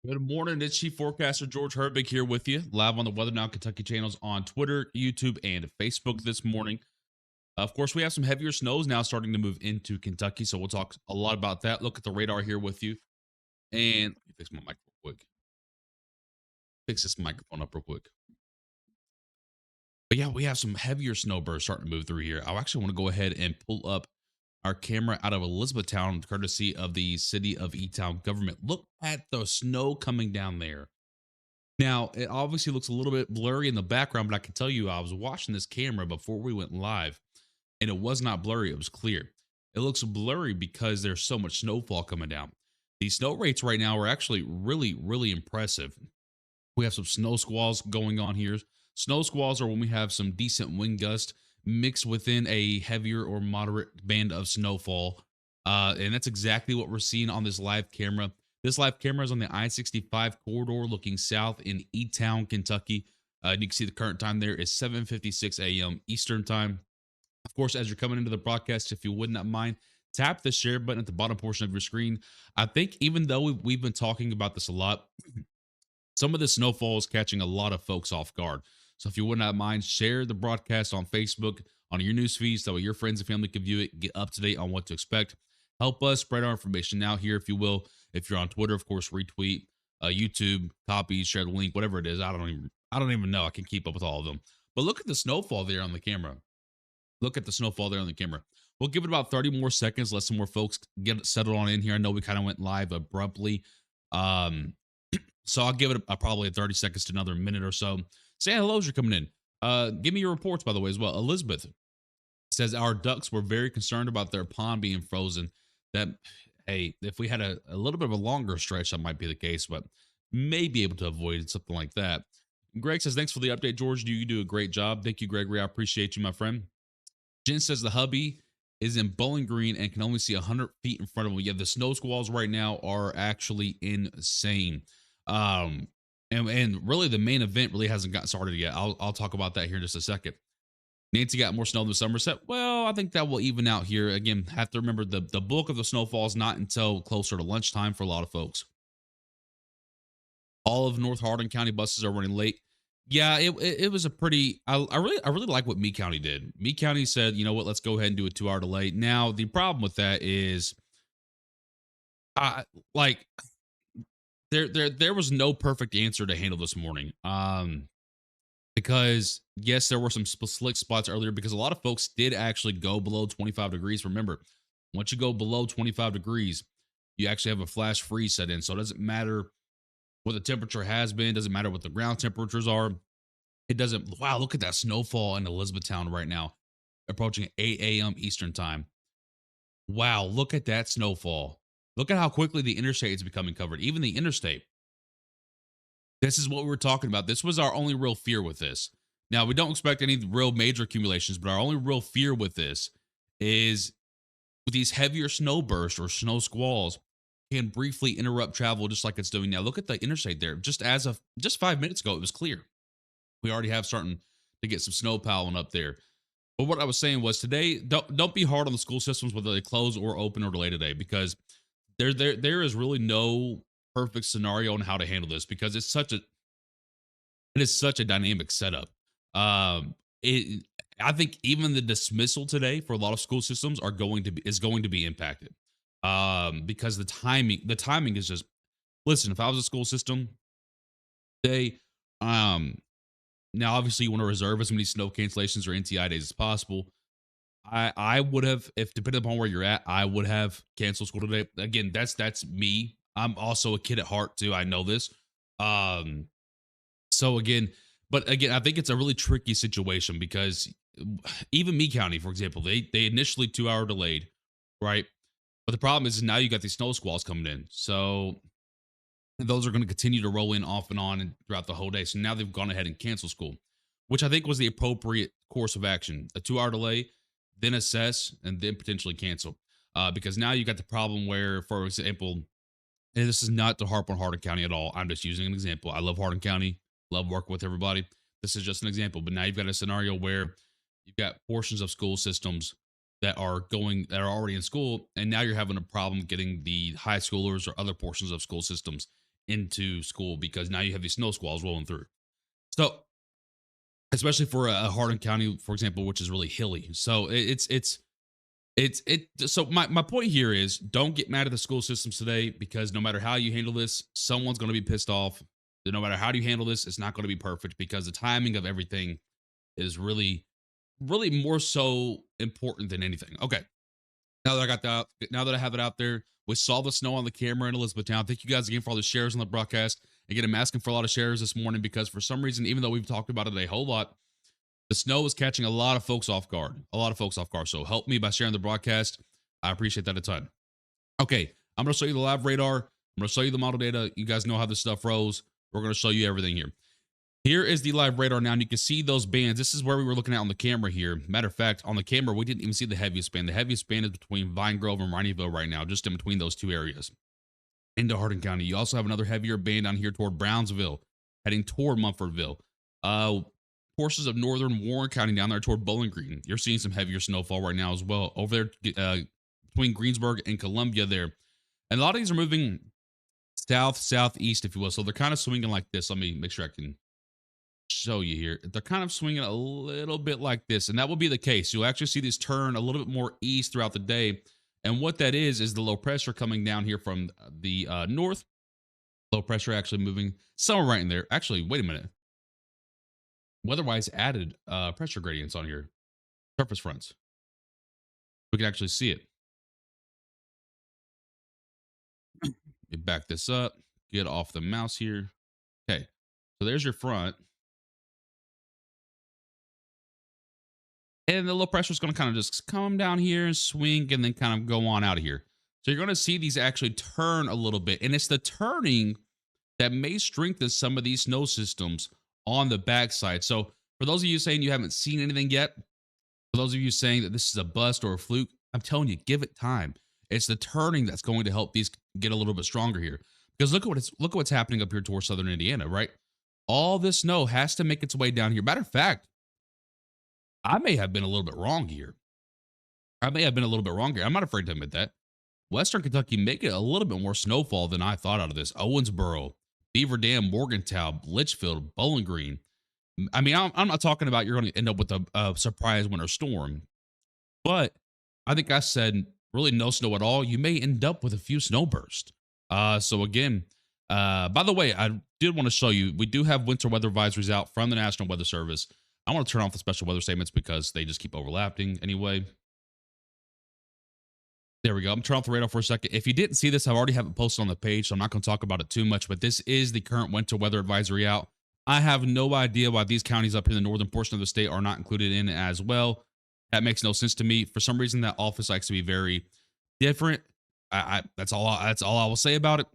Good morning. It's Chief Forecaster George Herbig here with you, live on the Weather Now Kentucky channels on Twitter, YouTube, and Facebook this morning. Of course, we have some heavier snows now starting to move into Kentucky, so we'll talk a lot about that. Look at the radar here with you. And let me fix my mic real quick. Fix this microphone up real quick. But yeah, we have some heavier snow bursts starting to move through here. I actually want to go ahead and pull up our camera out of Elizabethtown, courtesy of the city of E-Town government. Look at the snow coming down there. Now, it obviously looks a little bit blurry in the background, but I can tell you I was watching this camera before we went live, and it was not blurry, it was clear. It looks blurry because there's so much snowfall coming down. The snow rates right now are actually really impressive. We have some snow squalls going on here. Snow squalls are when we have some decent wind gust mixed within a heavier or moderate band of snowfall. And that's exactly what we're seeing on this live camera. This live camera is on the I-65 corridor looking south in E-Town, Kentucky. And you can see the current time there is 7:56 a.m. Eastern time. Of course, as you're coming into the broadcast, if you would not mind, tap the share button at the bottom portion of your screen. I think even though we've been talking about this a lot, some of the snowfall is catching a lot of folks off guard. So if you would not mind, share the broadcast on Facebook, on your news feeds, so your friends and family can view it, get up to date on what to expect. Help us spread our information now here, if you will. If you're on Twitter, of course, retweet, YouTube, copy, share the link, whatever it is. I don't even know. I can keep up with all of them. But look at the snowfall there on the camera. Look at the snowfall there on the camera. We'll give it about 30 more seconds. Let some more folks get settled on in here. I know we kind of went live abruptly. Um, so I'll give it probably 30 seconds to another minute or so. Say hello as you're coming in. Give me your reports, by the way, as well. Elizabeth says our ducks were very concerned about their pond being frozen. That, hey, if we had a little bit of a longer stretch, that might be the case, but may be able to avoid something like that. Greg says, thanks for the update, George. You do a great job. Thank you, Gregory. I appreciate you, my friend. Jen says the hubby is in Bowling Green and can only see 100 feet in front of him. Yeah, the snow squalls right now are actually insane. And really the main event really hasn't gotten started yet. I'll talk about that here in just a second. Nancy got more snow than Somerset. Well, I think that will even out here. Again, have to remember the bulk of the snowfall is not until closer to lunchtime for a lot of folks. All of North Hardin County buses are running late. Yeah, it was a pretty. I really like what Meade County did. Meade County said, you know what, let's go ahead and do a 2 hour delay. Now the problem with that is, like there was no perfect answer to handle this morning. Because yes, there were some slick spots earlier because a lot of folks did actually go below 25 degrees. Remember, once you go below 25 degrees, you actually have a flash freeze set in. So it doesn't matter what the temperature has been, doesn't matter what the ground temperatures are. It doesn't. Wow, look at that snowfall in Elizabethtown right now, approaching 8 a.m. Eastern time. Wow, look at that snowfall. Look at how quickly the interstate is becoming covered, even the interstate. This is what we were talking about. This was our only real fear with this. Now, we don't expect any real major accumulations, but our only real fear with this is with these heavier snow bursts or snow squalls can briefly interrupt travel just like it's doing now. Look at the interstate there. Just as of just 5 minutes ago, it was clear. We already have starting to get some snow piling up there. But what I was saying was today, don't be hard on the school systems whether they close or open or delay today, because there is really no perfect scenario on how to handle this because it is such a dynamic setup. It I think even the dismissal today for a lot of school systems is going to be impacted. Because the timing is just, listen, if I was a school system, they now obviously you want to reserve as many snow cancellations or NTI days as possible. I would have, if depending upon where you're at, I would have canceled school today. Again, that's me. I'm also a kid at heart too. I know this. Um, so again, but again, I think it's a really tricky situation because even me County, for example, they initially 2 hour delayed, right? But the problem is now you got these snow squalls coming in. So those are going to continue to roll in off and on and throughout the whole day. So now they've gone ahead and canceled school, which I think was the appropriate course of action. A 2 hour delay, then assess, and then potentially cancel. Because now you got the problem where, for example, and this is not to harp on Hardin County at all. I'm just using an example. I love Hardin County, love working with everybody. This is just an example. But now you've got a scenario where you've got portions of school systems that are already in school, and now you're having a problem getting the high schoolers or other portions of school systems into school because now you have these snow squalls rolling through. So, especially for a Hardin County, for example, which is really hilly. So so my point here is don't get mad at the school systems today because no matter how you handle this, someone's going to be pissed off. No matter how you handle this, it's not going to be perfect because the timing of everything is really more so important than anything. Okay. Now that I got that, now that I have it out there, we saw the snow on the camera in Elizabethtown. Thank you guys again for all the shares on the broadcast. Again, I'm asking for a lot of shares this morning because for some reason, even though we've talked about it a whole lot, the snow is catching a lot of folks off guard. A lot of folks off guard. So help me by sharing the broadcast. I appreciate that a ton. Okay, I'm going to show you the live radar. I'm going to show you the model data. You guys know how this stuff rolls. We're going to show you everything here. Here is the live radar now, and you can see those bands. This is where we were looking at on the camera here. Matter of fact, on the camera, we didn't even see the heaviest band. The heaviest band is between Vine Grove and Rineyville right now, just in between those two areas. Into Hardin County. You also have another heavier band down here toward Brownsville, heading toward Mumfordville. Portions of northern Warren County down there toward Bowling Green. You're seeing some heavier snowfall right now as well. Over there between Greensburg and Columbia there. And a lot of these are moving south, southeast, if you will. So they're kind of swinging like this. Let me make sure I can show you here. They're kind of swinging a little bit like this, and that will be the case. You'll actually see these turn a little bit more east throughout the day, and what that is the low pressure coming down here from the north. Low pressure actually moving somewhere right in there. Actually, wait a minute. WeatherWise added pressure gradients on here, surface fronts. We can actually see it. You back this up, get off the mouse here. Okay, so there's your front. And the low pressure is going to kind of just come down here and swing and then kind of go on out of here. So you're going to see these actually turn a little bit. And it's the turning that may strengthen some of these snow systems on the backside. So for those of you saying you haven't seen anything yet, for those of you saying that this is a bust or a fluke, I'm telling you, give it time. It's the turning that's going to help these get a little bit stronger here. Because look at what's happening up here towards southern Indiana, right? All this snow has to make its way down here. Matter of fact, I may have been a little bit wrong here. I'm not afraid to admit that. Western Kentucky may get a little bit more snowfall than I thought out of this. Owensboro, Beaver Dam, Morgantown, Litchfield, Bowling Green. I mean, I'm not talking about you're going to end up with a surprise winter storm, but I think I said really no snow at all. You may end up with a few snowbursts. So again, by the way, I did want to show you, we do have winter weather advisories out from the National Weather Service. I want to turn off the special weather statements because they just keep overlapping anyway. There we go. I'm turning off the radar for a second. If you didn't see this, I already have it posted on the page, so I'm not going to talk about it too much, but this is the current winter weather advisory out. I have no idea why these counties up in the northern portion of the state are not included in it as well. That makes no sense to me. For some reason, that office likes to be very different. That's all I will say about it.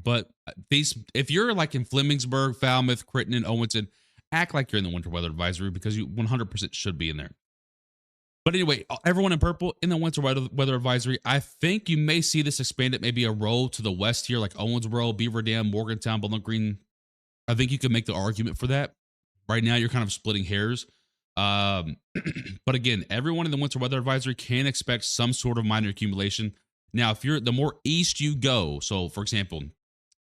But if you're like in Flemingsburg, Falmouth, Crittenden, Owenton, act like you're in the winter weather advisory because you 100% should be in there. But anyway, everyone in purple in the winter weather advisory. I think you may see this expanded maybe a row to the west here, like Owensboro, Beaver Dam, Morgantown, Bowling Green. I think you could make the argument for that. Right now, you're kind of splitting hairs. But again, everyone in the winter weather advisory can expect some sort of minor accumulation. Now, if you're the more east you go, so for example,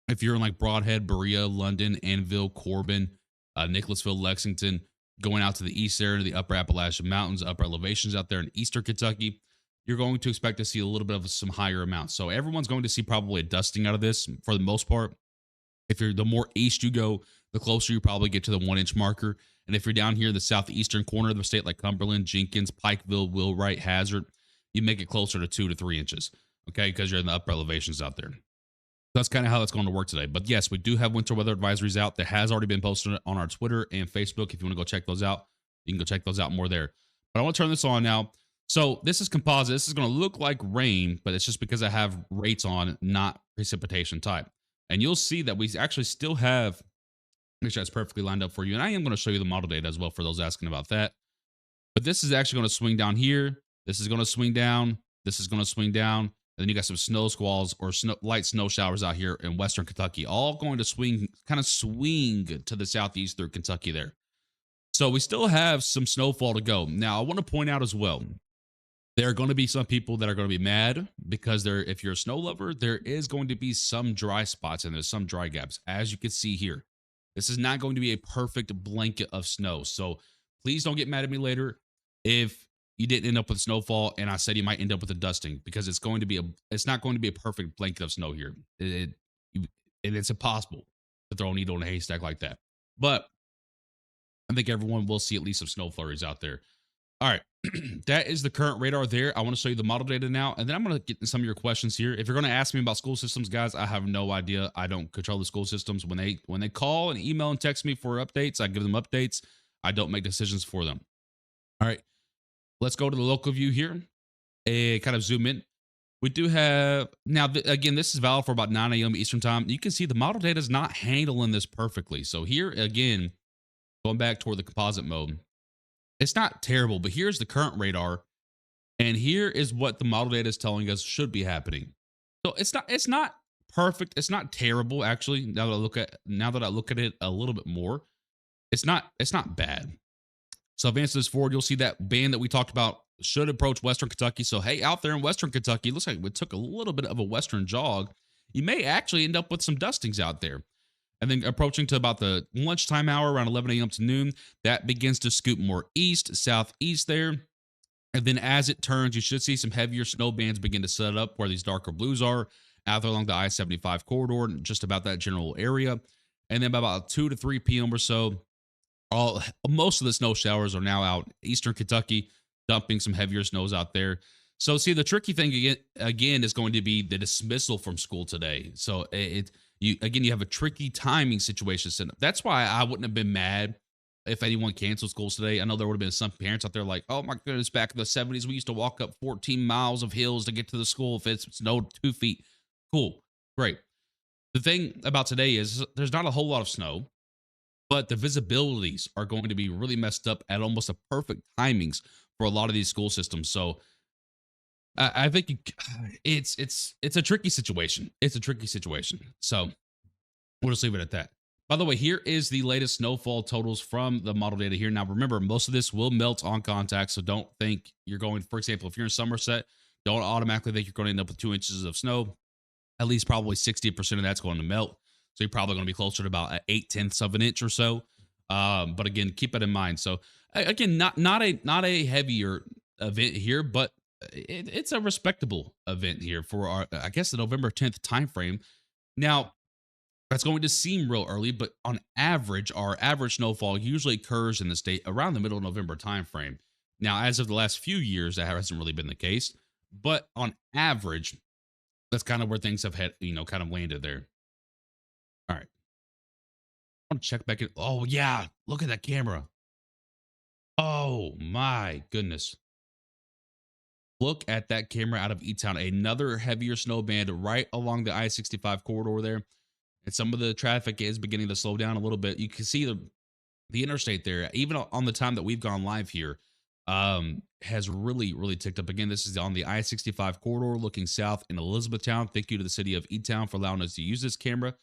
if you're in like Broadhead, Berea, London, Annville, Corbin, Nicholasville, Lexington, going out to the east there to the upper Appalachian Mountains, upper elevations out there in eastern Kentucky, you're going to expect to see a little bit of some higher amounts. So everyone's going to see probably a dusting out of this for the most part. If you're the more east you go, the closer you probably get to the 1-inch marker. And if you're down here in the southeastern corner of the state, like Cumberland, Jenkins, Pikeville, Wheelwright, Hazard, you make it closer to 2 to 3 inches. Okay, because you're in the upper elevations out there. That's kind of how that's going to work today. But yes, we do have winter weather advisories out. That has already been posted on our Twitter and Facebook. If you want to go check those out, you can go check those out more there. But I want to turn this on now. So this is composite. This is going to look like rain, but it's just because I have rates on, not precipitation type. And you'll see that we actually still have, make sure that's perfectly lined up for you. And I am going to show you the model data as well for those asking about that. But this is actually going to swing down here. This is going to swing down. This is going to swing down. And then you got some snow squalls or light snow showers out here in western Kentucky, all going to swing to the southeast through Kentucky there. So we still have some snowfall to go. Now, I want to point out as well, There are going to be some people that are going to be mad because if you're a snow lover, there is going to be some dry spots and there's some dry gaps, as you can see here. This is not going to be a perfect blanket of snow. So please don't get mad at me later if you didn't end up with snowfall and I said you might end up with a dusting, because it's not going to be a perfect blanket of snow here. You- and it's impossible to throw a needle in a haystack like that. But I think everyone will see at least some snow flurries out there. All right. That is the current radar there. I want to show you the model data now, and then I'm going to get into some of your questions here. If you're going to ask me about school systems, guys, I have no idea. I don't control the school systems. When they call and email and text me for updates, I give them updates. I don't make decisions for them. All right. Let's go to the local view here and kind of zoom in. We do have now, again, this is valid for about 9 a.m. Eastern time. You can see the model data is not handling this perfectly. So here again, going back toward the composite mode, it's not terrible, but here's the current radar, and here is what the model data is telling us should be happening. So it's not perfect. It's not terrible, actually. Now that I look at it a little bit more, it's not bad. So advance this forward, you'll see that band that we talked about should approach Western Kentucky. So hey, out there in Western Kentucky, looks like we took a little bit of a western jog. You may actually end up with some dustings out there. And then approaching to about the lunchtime hour, around 11 a.m. to noon, that begins to scoop more east, southeast there. And then as it turns, you should see some heavier snow bands begin to set up where these darker blues are out there along the I-75 corridor, just about that general area. And then by about 2 to 3 p.m. or so, most of the snow showers are now out Eastern Kentucky, dumping some heavier snows out there. So see, the tricky thing again is going to be the dismissal from school today. So you have a tricky timing situation set up. That's why I wouldn't have been mad if anyone canceled schools today. I know there would have been some parents out there like, oh my goodness, back in the 70s, we used to walk up 14 miles of hills to get to the school if it's snowed 2 feet. Cool. Great. The thing about today is there's not a whole lot of snow, but the visibilities are going to be really messed up at almost a perfect timings for a lot of these school systems. So I think it's a tricky situation. It's a tricky situation. So we'll just leave it at that. By the way, here is the latest snowfall totals from the model data here. Now, remember, most of this will melt on contact. So don't think you're going, for example, if you're in Somerset, don't automatically think you're going to end up with 2 inches of snow. At least probably 60% of that's going to melt. So you're probably going to be closer to about 8/10 of an inch or so. But again, keep that in mind. So again, not a heavier event here, but it's a respectable event here for our, I guess, the November 10th timeframe. Now, that's going to seem real early, but on average, our average snowfall usually occurs in the state around the middle of November timeframe. Now, as of the last few years, that hasn't really been the case, but on average, that's kind of where things have had, kind of landed there. All right. I want to check back in. Oh, yeah. Look at that camera. Oh, my goodness. Look at that camera out of E-Town. Another heavier snow band right along the I-65 corridor there. And some of the traffic is beginning to slow down a little bit. You can see the interstate there, even on the time that we've gone live here, has really, really ticked up. Again, this is on the I-65 corridor looking south in Elizabethtown. Thank you to the city of E-Town for allowing us to use this camera.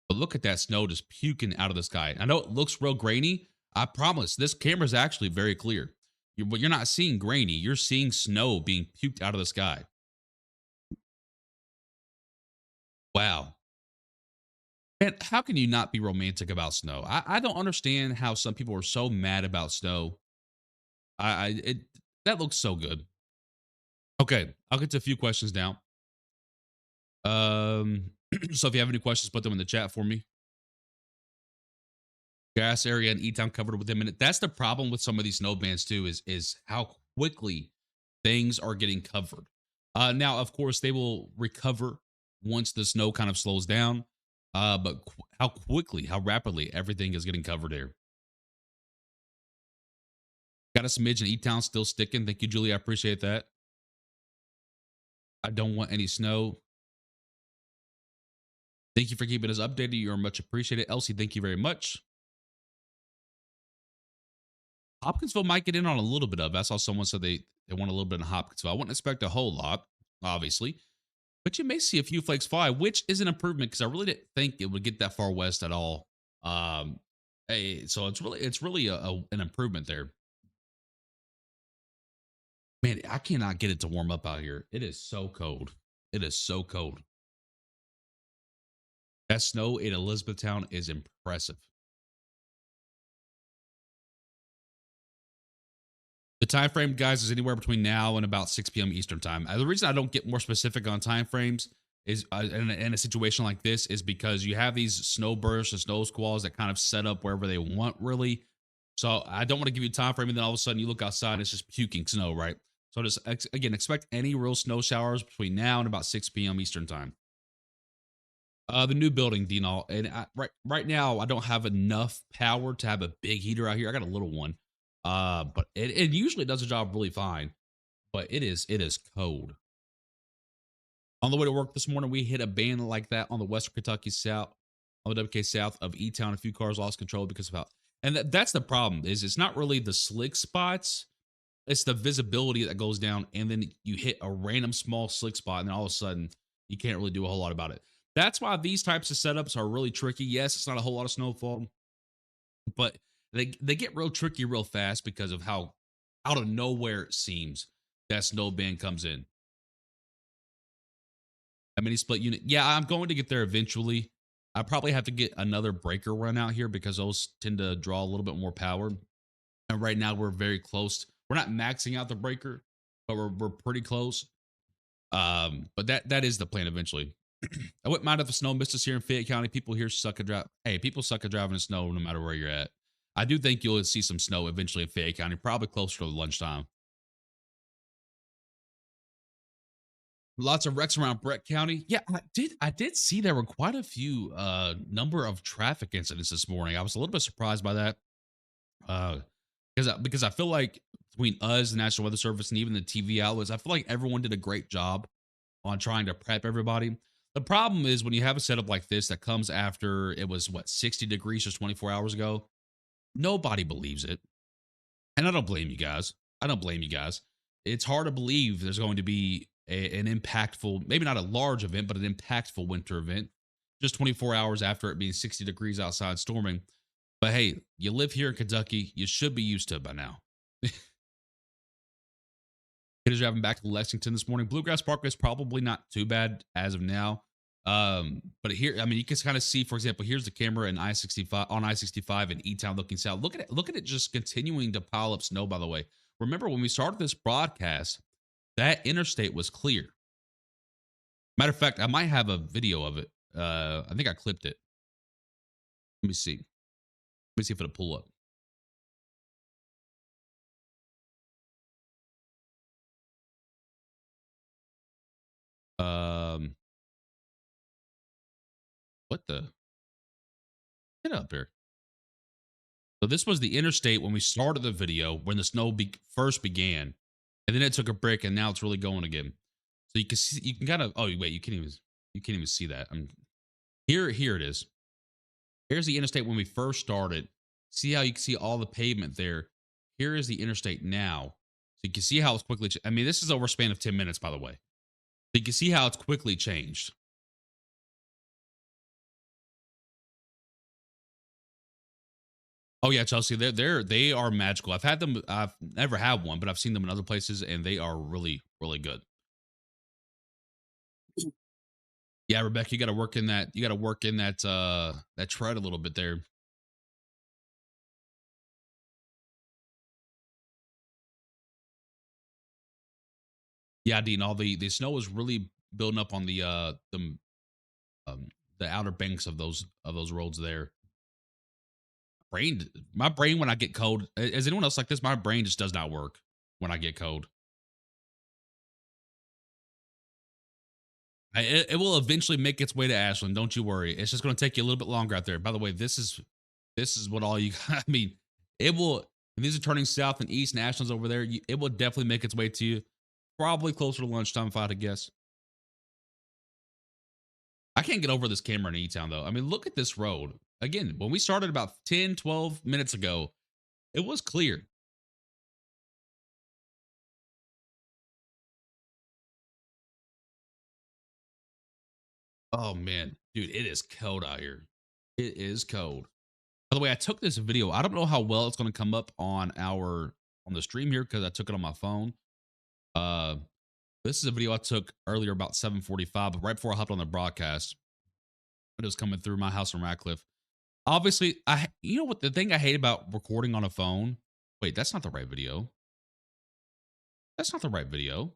But look at that snow just puking out of the sky. I know it looks real grainy. I promise this camera is actually very clear. But you're not seeing grainy. You're seeing snow being puked out of the sky. Wow. And how can you not be romantic about snow? I don't understand how some people are so mad about snow. That looks so good. Okay, I'll get to a few questions now. So if you have any questions, put them in the chat for me. Gas area in E-Town covered within a minute. That's the problem with some of these snow bands too, is how quickly things are getting covered. Now, of course, they will recover once the snow kind of slows down. But how quickly, how rapidly everything is getting covered here. Got a smidge in E-Town still sticking. Thank you, Julie. I appreciate that. I don't want any snow. Thank you for keeping us updated. You are much appreciated. Elsie, thank you very much. Hopkinsville might get in on a little bit of it. I saw someone said they want a little bit in Hopkinsville. I wouldn't expect a whole lot, obviously, but you may see a few flakes fly, which is an improvement because I really didn't think it would get that far west at all. So it's really an improvement there. Man, I cannot get it to warm up out here. It is so cold. It is so cold. That snow in Elizabethtown is impressive. The time frame, guys, is anywhere between now and about 6 p.m. Eastern time. The reason I don't get more specific on time frames is in a situation like this is because you have these snow bursts and snow squalls that kind of set up wherever they want, really. So I don't want to give you a time frame, and then all of a sudden you look outside and it's just puking snow, right? So just again, expect any real snow showers between now and about 6 p.m. Eastern time. The new building, Dinal, and right now I don't have enough power to have a big heater out here. I got a little one, but it usually does the job really fine. But it is cold. On the way to work this morning, we hit a band like that on the Western Kentucky South, on the WK South of E Town. A few cars lost control because of how, and that's the problem. Is it's not really the slick spots, it's the visibility that goes down, and then you hit a random small slick spot, and then all of a sudden you can't really do a whole lot about it. That's why these types of setups are really tricky. Yes, it's not a whole lot of snowfall, but they get real tricky real fast because of how out of nowhere it seems that snow band comes in. A mini split unit. Yeah, I'm going to get there eventually. I probably have to get another breaker run out here because those tend to draw a little bit more power. And right now we're very close. We're not maxing out the breaker, but we're pretty close. But that is the plan eventually. I wouldn't mind if the snow missed us here in Fayette County. People here suck at drive. Hey, people suck at driving in snow no matter where you're at. I do think you'll see some snow eventually in Fayette County, probably closer to lunchtime. Lots of wrecks around Brett County. Yeah, I did see there were quite a few number of traffic incidents this morning. I was a little bit surprised by that. Because I feel like between us, the National Weather Service, and even the TV outlets, I feel like everyone did a great job on trying to prep everybody. The problem is when you have a setup like this that comes after it was what 60 degrees just 24 hours ago, nobody believes it. And I don't blame you guys. I don't blame you guys. It's hard to believe there's going to be an impactful, maybe not a large event, but an impactful winter event just 24 hours after it being 60 degrees outside storming. But hey, you live here in Kentucky, you should be used to it by now. Kids driving back to Lexington this morning. Bluegrass Parkway is probably not too bad as of now. But here, I mean, you can kind of see, for example, here's the camera in I-65 on I-65 in E-Town looking south. Look at it. Look at it just continuing to pile up snow, by the way. Remember when we started this broadcast, that interstate was clear. Matter of fact, I might have a video of it. I think I clipped it. Let me see. Let me see if it'll pull up. Um, what the? Get up here. So this was the interstate when we started the video when the snow first began, and then it took a break, and now it's really going again. So you can see, you can kind of. Oh wait, you can't even see that. Here it is. Here's the interstate when we first started. See how you can see all the pavement there. Here is the interstate now. So you can see how it's quickly. I mean, this is over a span of 10 minutes, by the way. So you can see how it's quickly changed. Oh yeah, Chelsea, they are magical. I've had them. I've never had one, but I've seen them in other places, and they are really really good. Yeah, Rebecca, you got to work in that. You got to work in that tread a little bit there. Yeah, Dean. All the snow is really building up on um the outer banks of those roads there. My brain when I get cold. Is anyone else like this? My brain just does not work when I get cold. It will eventually make its way to Ashland. Don't you worry. It's just going to take you a little bit longer out there. By the way, this is what all you. I mean, it will. If these are turning south and east, and Ashland's over there. It will definitely make its way to you. Probably closer to lunchtime, if I had to guess. I can't get over this camera in E-Town though. I mean, look at this road. Again, when we started about 10, 12 minutes ago, it was clear. Oh man, dude, it is cold out here. It is cold. By the way, I took this video. I don't know how well it's going to come up on the stream here because I took it on my phone. Uh, this is a video I took earlier about 7:45, but right before I hopped on the broadcast. It was coming through my house in Radcliffe. Obviously, you know what the thing I hate about recording on a phone? Wait, that's not the right video. That's not the right video.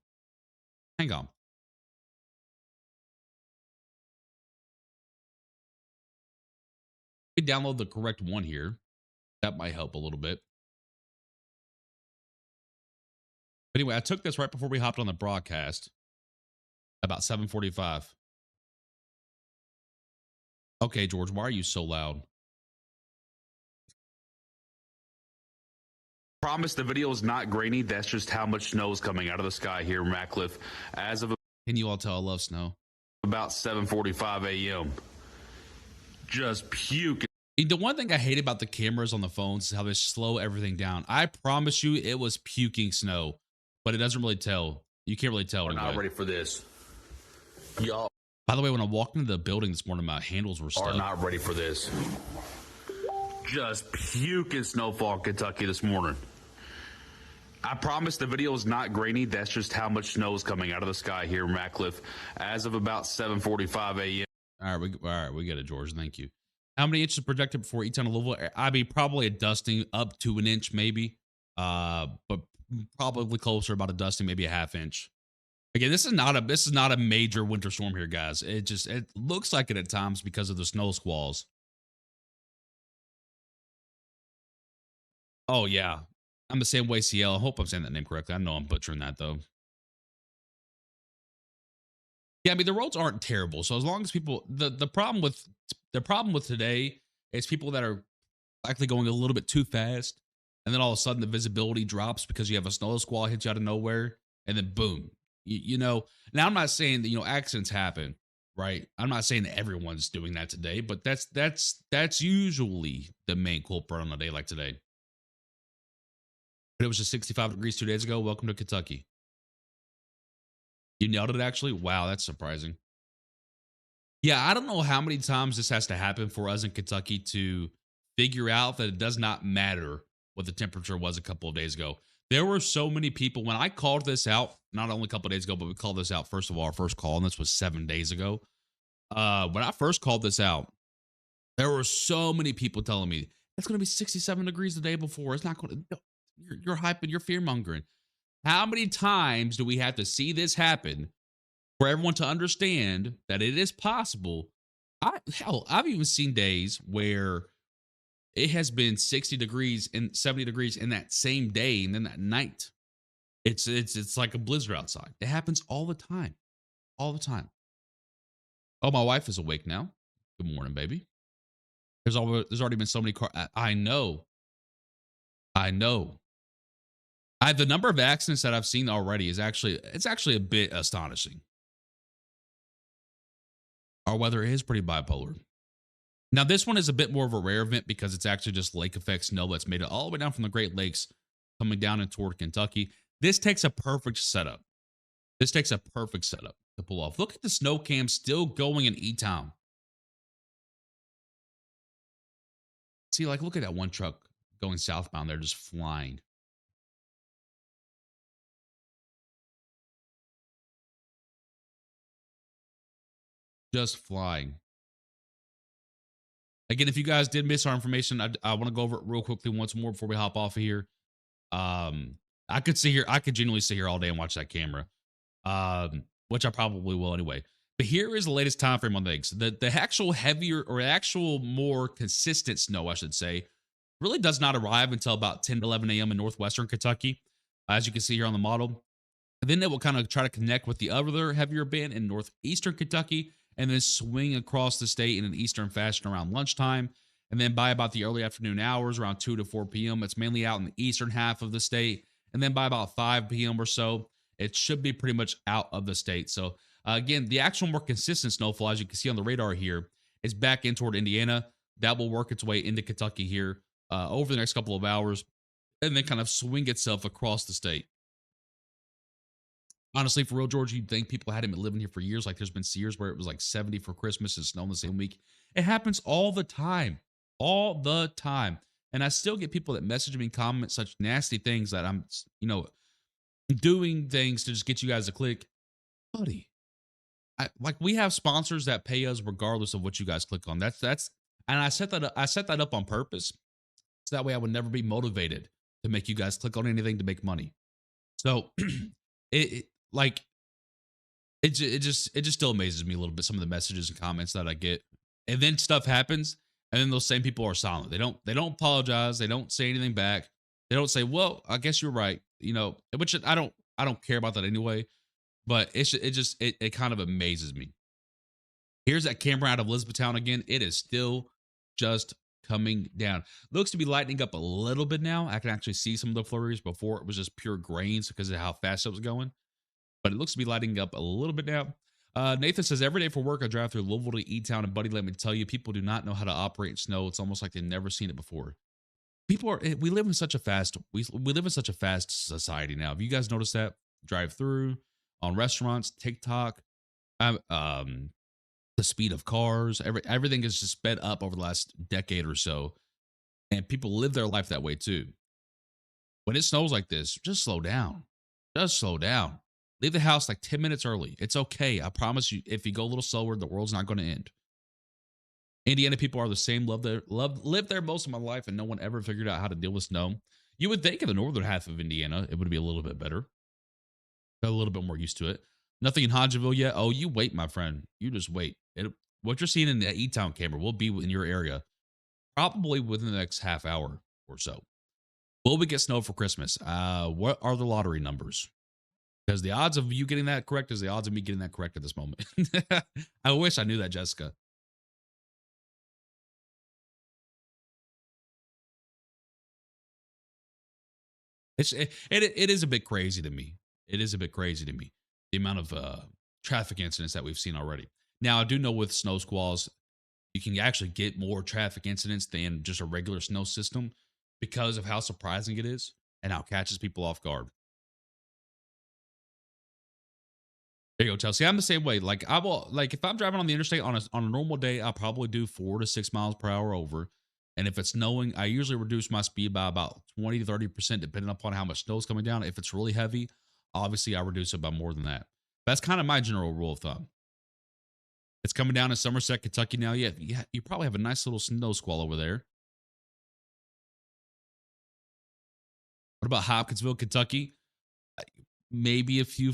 Hang on. Let me download the correct one here. That might help a little bit. But anyway, I took this right before we hopped on the broadcast about 7:45. Okay, George, why are you so loud? Promise the video is not grainy. That's just how much snow is coming out of the sky here in Radcliffe as of Can you all tell I love snow? about 7:45 a.m. Just puke. The one thing I hate about the cameras on the phones is how they slow everything down. I promise you it was puking snow, but it doesn't really tell. You can't really tell. We're not ready for this. Y'all By the way, when I walked into the building this morning, my handles were stuck. are not ready for this. Just puking snowfall in Kentucky this morning. I promise the video is not grainy. That's just how much snow is coming out of the sky here in Radcliffe as of about 7:45 a.m. All right, we get it, George. Thank you. How many inches projected before Eton and Louisville? I mean, probably a dusting up to an inch, maybe. But probably closer, about a dusting, maybe a half inch. Again, this is not a major winter storm here, guys. It looks like it at times because of the snow squalls. Oh yeah, I'm the same way, CL. I hope I'm saying that name correctly. I know I'm butchering that though. Yeah, I mean the roads aren't terrible. So as long as people, the problem with today is people that are likely going a little bit too fast, and then all of a sudden the visibility drops because you have a snow squall hit you out of nowhere, and then boom, you know. Now I'm not saying that accidents happen, right? I'm not saying that everyone's doing that today, but that's usually the main culprit on a day like today. But it was just 65 degrees 2 days ago. Welcome to Kentucky. You nailed it, actually. Wow, that's surprising. Yeah, I don't know how many times this has to happen for us in Kentucky to figure out that it does not matter what the temperature was a couple of days ago. There were so many people when I called this out, not only a couple of days ago, but we called this out first of all, our first call, and this was 7 days ago. When I first called this out, there were so many people telling me it's going to be 67 degrees the day before. It's not going to. You're hyping. You're fear mongering. How many times do we have to see this happen for everyone to understand that it is possible? I've even seen days where it has been 60 degrees and 70 degrees in that same day, and then that night, it's like a blizzard outside. It happens all the time, all the time. Oh, my wife is awake now. Good morning, baby. There's already been so many cars. I know. The number of accidents that I've seen already is actually a bit astonishing. Our weather is pretty bipolar. Now, this one is a bit more of a rare event because it's actually just lake effect snow that's made it all the way down from the Great Lakes coming down and toward Kentucky. This takes a perfect setup. To pull off. Look at the snow cam still going in E-Town. See, like, look at that one truck going southbound there, just flying. Just flying. Again, if you guys did miss our information, I want to go over it real quickly once more before we hop off of here. I could genuinely sit here all day and watch that camera, which I probably will anyway. But here is the latest time frame on things. The actual heavier or actual more consistent snow, I should say, really does not arrive until about 10 to 11 a.m. in northwestern Kentucky, as you can see here on the model. And then it will kind of try to connect with the other heavier band in northeastern Kentucky and then swing across the state in an eastern fashion around lunchtime. And then by about the early afternoon hours, around 2 to 4 p.m., it's mainly out in the eastern half of the state. And then by about 5 p.m. or so, it should be pretty much out of the state. So again, the actual more consistent snowfall, as you can see on the radar here, is back in toward Indiana. That will work its way into Kentucky here over the next couple of hours and then kind of swing itself across the state. Honestly, for real, George, you'd think people hadn't been living here for years. Like there's been years where it was like 70 for Christmas and snow in the same week. It happens all the time. All the time. And I still get people that message me and comment such nasty things that I'm, doing things to just get you guys to click, buddy. Like we have sponsors that pay us regardless of what you guys click on. That's and I set that up on purpose so that way I would never be motivated to make you guys click on anything to make money. So it like it just still amazes me a little bit some of the messages and comments that I get. And then stuff happens and then those same people are silent. They don't apologize, they don't say anything back. They don't say, "Well, I guess you're right." Which I don't care about that anyway, but it kind of amazes me. Here's that camera out of Elizabethtown again. It is still just coming down. Looks to be lightening up a little bit now. I can actually see some of the flurries. Before it was just pure grains because of how fast it was going. But it looks to be lighting up a little bit now. Nathan says, every day for work, I drive through Louisville to E-Town. And buddy, let me tell you, people do not know how to operate in snow. It's almost like they've never seen it before. We live in such a we live in such a fast society now. Have you guys noticed that? Drive through on restaurants, TikTok, um, the speed of cars, everything is just sped up over the last decade or so. And people live their life that way too. When it snows like this, just slow down. Just slow down. Leave the house like 10 minutes early. It's okay. I promise you, if you go a little slower, the world's not going to end. Indiana people are the same. Lived there most of my life, and no one ever figured out how to deal with snow. You would think in the northern half of Indiana, it would be a little bit better. A little bit more used to it. Nothing in Hodgeville yet. Oh, you wait, my friend. You just wait. What you're seeing in the E-Town camera will be in your area probably within the next half hour or so. Will we get snow for Christmas? What are the lottery numbers? Because the odds of you getting that correct is the odds of me getting that correct at this moment. I wish I knew that, Jessica. It is a bit crazy to me. It is a bit crazy to me, the amount of traffic incidents that we've seen already. Now, I do know with snow squalls, you can actually get more traffic incidents than just a regular snow system because of how surprising it is and how it catches people off guard. There you go, Chelsea. I'm the same way. Like I will, like if I'm driving on the interstate on a normal day, I'll probably do 4 to 6 miles per hour over. And if it's snowing, I usually reduce my speed by about 20 to 30%, depending upon how much snow is coming down. If it's really heavy, obviously I reduce it by more than that. That's kind of my general rule of thumb. It's coming down in Somerset, Kentucky now. Yeah, you probably have a nice little snow squall over there. What about Hopkinsville, Kentucky? Maybe a few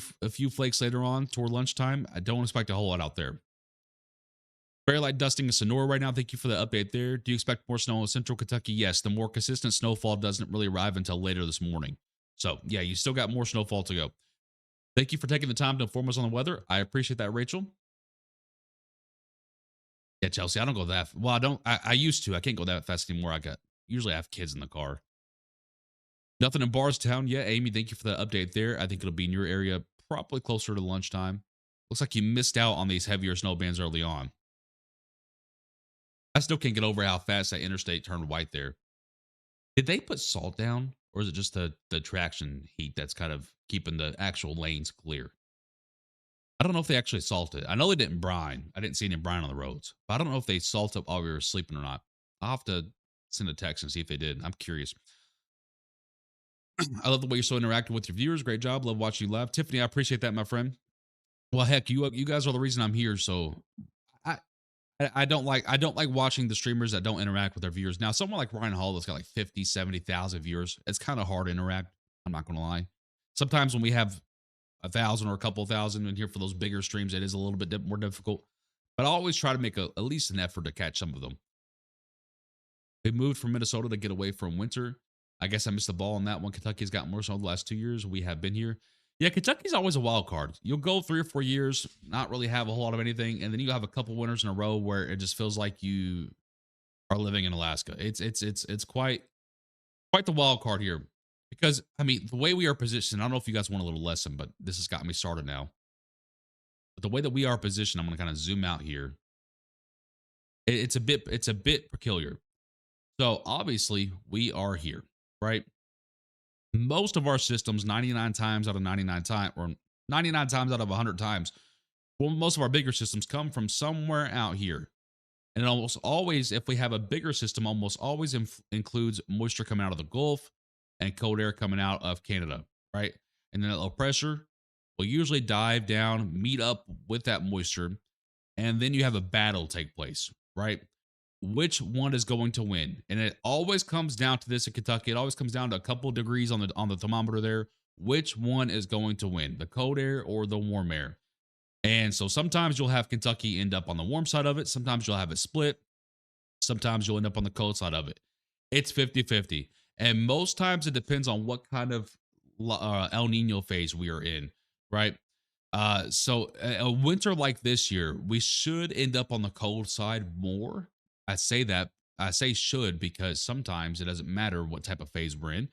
flakes later on toward lunchtime. I don't expect a whole lot out there. Very light dusting in Sonora right now. Thank you for the update there. Do you expect more snow in central Kentucky? Yes. The more consistent snowfall doesn't really arrive until later this morning. So, yeah, you still got more snowfall to go. Thank you for taking the time to inform us on the weather. I appreciate that, Rachel. Yeah, Chelsea, I don't go that. Well, I don't. I used to. I can't go that fast anymore. Usually I have kids in the car. Nothing in Barstown yet. Amy, thank you for the update there. I think it'll be in your area probably closer to lunchtime. Looks like you missed out on these heavier snow bands early on. I still can't get over how fast that interstate turned white there. Did they put salt down, or is it just the traction heat that's kind of keeping the actual lanes clear? I don't know if they actually salted. I know they didn't brine. I didn't see any brine on the roads, but I don't know if they salted while we were sleeping or not. I'll have to send a text and see if they did. I'm curious. I love the way you're so interactive with your viewers. Great job. Love watching you live. Tiffany, I appreciate that, my friend. Well, heck, you guys are the reason I'm here. So I I don't like watching the streamers that don't interact with their viewers. Now, someone like Ryan Hall that's got like 50, 70,000 viewers, it's kind of hard to interact. I'm not gonna lie. Sometimes when we have 1,000 or a couple thousand in here for those bigger streams, it is a little bit more difficult. But I always try to make at least an effort to catch some of them. They moved from Minnesota to get away from winter. I guess I missed the ball on that one. Kentucky's gotten more so the last 2 years. We have been here. Yeah, Kentucky's always a wild card. You'll go 3 or 4 years, not really have a whole lot of anything, and then you'll have a couple winters in a row where it just feels like you are living in Alaska. It's quite the wild card here. Because I mean, the way we are positioned, I don't know if you guys want a little lesson, but this has got me started now. But the way that we are positioned, I'm going to kind of zoom out here. It's a bit peculiar. So obviously we are here, right? Most of our systems, 99 times out of 99 times, or 99 times out of 100 times, well, most of our bigger systems come from somewhere out here. And it almost always, if we have a bigger system, almost always includes moisture coming out of the Gulf and cold air coming out of Canada, right? and then that low pressure will usually dive down, meet up with that moisture, and then you have a battle take place, right? Which one is going to win? And it always comes down to this in Kentucky. It always comes down to a couple of degrees on the thermometer there. Which one is going to win, the cold air or the warm air? And so sometimes you'll have Kentucky end up on the warm side of it. Sometimes you'll have it split. Sometimes you'll end up on the cold side of it. It's 50-50. And most times it depends on what kind of El Nino phase we are in, right? So a winter like this year, we should end up on the cold side more. I say that. I say should because sometimes it doesn't matter what type of phase we're in.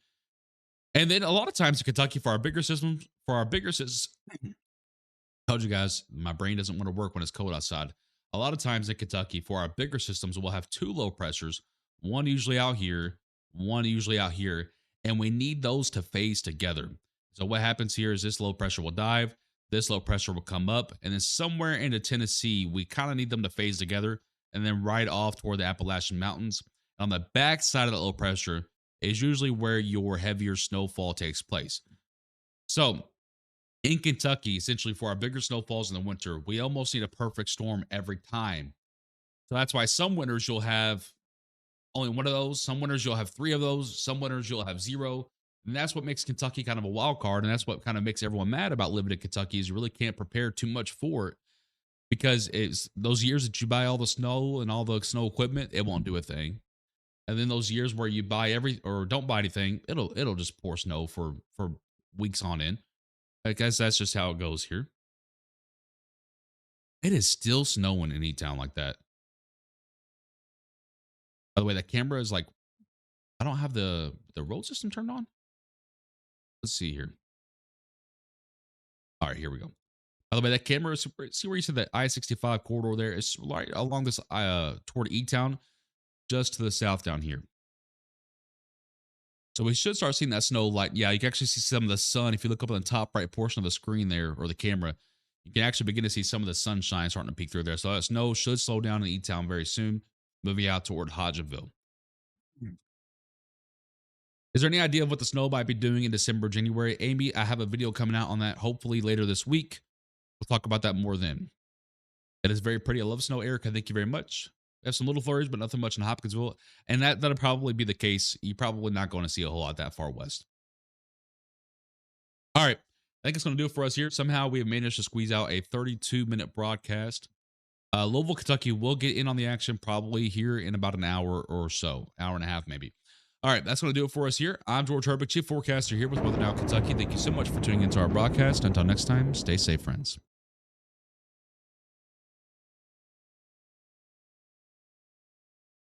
And then a lot of times in Kentucky for our bigger systems, told you guys, my brain doesn't want to work when it's cold outside. A lot of times in Kentucky, for our bigger systems, we'll have two low pressures, one usually out here, one usually out here, and we need those to phase together. So what happens here is this low pressure will dive, this low pressure will come up, and then somewhere into Tennessee, we kind of need them to phase together, and then right off toward the Appalachian Mountains. On the back side of the low pressure is usually where your heavier snowfall takes place. So in Kentucky, essentially for our bigger snowfalls in the winter, we almost need a perfect storm every time. So that's why some winters you'll have only one of those. Some winters you'll have three of those. Some winters you'll have zero. And that's what makes Kentucky kind of a wild card. And that's what kind of makes everyone mad about living in Kentucky is you really can't prepare too much for it because it's those years that you buy all the snow and all the snow equipment, it won't do a thing. And then those years where you buy or don't buy anything, it'll just pour snow for weeks on end. I guess that's just how it goes here. It is still snowing in E-Town like that. By the way, that camera is like, I don't have the road system turned on. Let's see here. All right, here we go. By the way, that camera is, see where you said that I-65 corridor there? It's right along this toward E-Town, just to the south down here. So we should start seeing that snow light. Yeah, you can actually see some of the sun. If you look up on the top right portion of the screen there, or the camera, you can actually begin to see some of the sunshine starting to peek through there. So that snow should slow down in E-Town very soon, moving out toward Hodgenville. Is there any idea of what the snow might be doing in December, January? Amy, I have a video coming out on that hopefully later this week. We'll talk about that more then. It is very pretty. I love snow, Erica. Thank you very much. We have some little flurries, but nothing much in Hopkinsville. And that'll probably be the case. You're probably not going to see a whole lot that far west. All right. I think it's going to do it for us here. Somehow we have managed to squeeze out a 32-minute broadcast. Louisville, Kentucky will get in on the action probably here in about an hour or so. Hour and a half, maybe. All right. That's going to do it for us here. I'm George Herbig, Chief Forecaster here with Weather Now Kentucky. Thank you so much for tuning into our broadcast. Until next time, stay safe, friends.